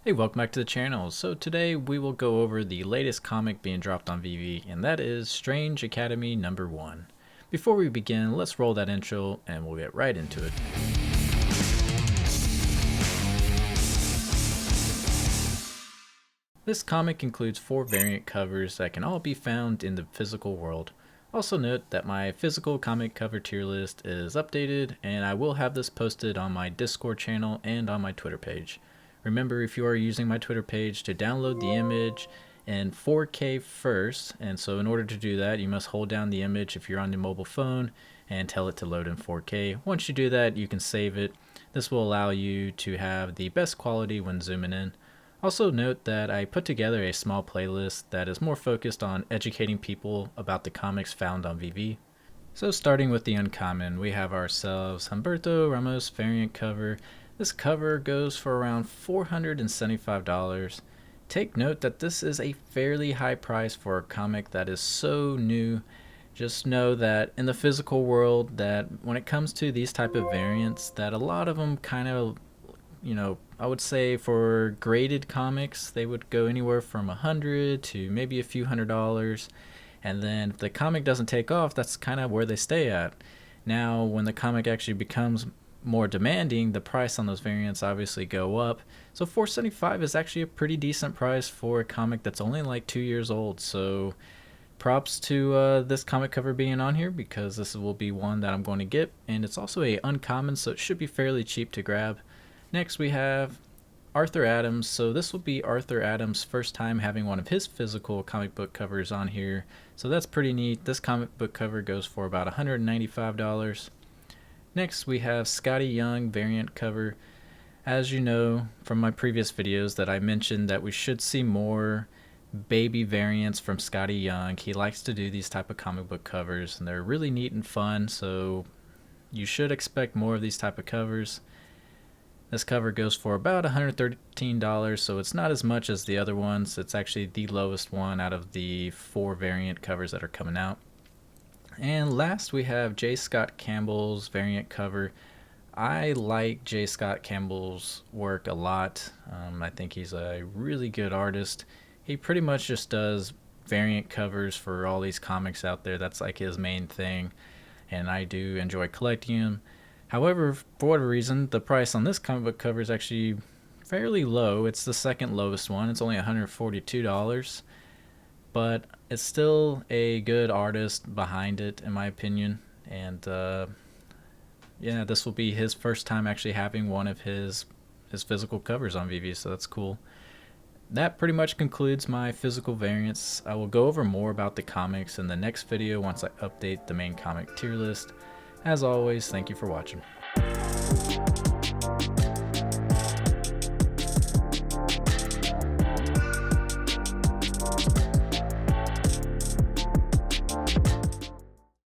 Hey, welcome back to the channel. So today we will go over the latest comic being dropped on VeVe, and that is Strange Academy #1. Before we begin, let's roll that intro and we'll get right into it. This comic includes 4 variant covers that can all be found in the physical world. Also note that my physical comic cover tier list is updated, and I will have this posted on my Discord channel and on my Twitter page. Remember, if you are using my Twitter page, to download the image in 4K first, and so in order to do that you must hold down the image if you're on the mobile phone and tell it to load in 4K. Once you do that, you can save it. This will allow you to have the best quality when zooming in. Also note that I put together a small playlist that is more focused on educating people about the comics found on VeVe. So starting with the uncommon, we have ourselves Humberto Ramos variant cover. This cover goes for around $475. Take note that this is a fairly high price for a comic that is so new. Just know that in the physical world, that when it comes to these type of variants, that a lot of them kind of, I would say for graded comics, they would go anywhere from $100 to maybe a few $100s. And then if the comic doesn't take off, that's kind of where they stay at. Now, when the comic actually becomes more demanding, the price on those variants obviously go up. So $475 is actually a pretty decent price for a comic that's only like 2 years old. So props to this comic cover being on here, because this will be one that I'm going to get, and it's also a uncommon, so it should be fairly cheap to grab. Next we have Arthur Adams. So this will be Arthur Adams' first time having one of his physical comic book covers on here, so that's pretty neat. This comic book cover goes for about $195. Next we have Scotty Young variant cover. As you know from my previous videos that I mentioned that we should see more baby variants from Scotty Young. He likes to do these type of comic book covers and they're really neat and fun, so you should expect more of these type of covers. This cover goes for about $113, so it's not as much as the other ones. It's actually the lowest one out of the 4 variant covers that are coming out. And last we have J. Scott Campbell's variant cover. I like J. Scott Campbell's work a lot. I think he's a really good artist. He pretty much just does variant covers for all these comics out there. That's like his main thing, and I do enjoy collecting them. However, for whatever reason, the price on this comic book cover is actually fairly low. It's the second lowest one. It's only $142. But it's still a good artist behind it, in my opinion. And yeah, this will be his first time actually having one of his physical covers on VeVe, so that's cool. That pretty much concludes my physical variants. I will go over more about the comics in the next video once I update the main comic tier list. As always, thank you for watching.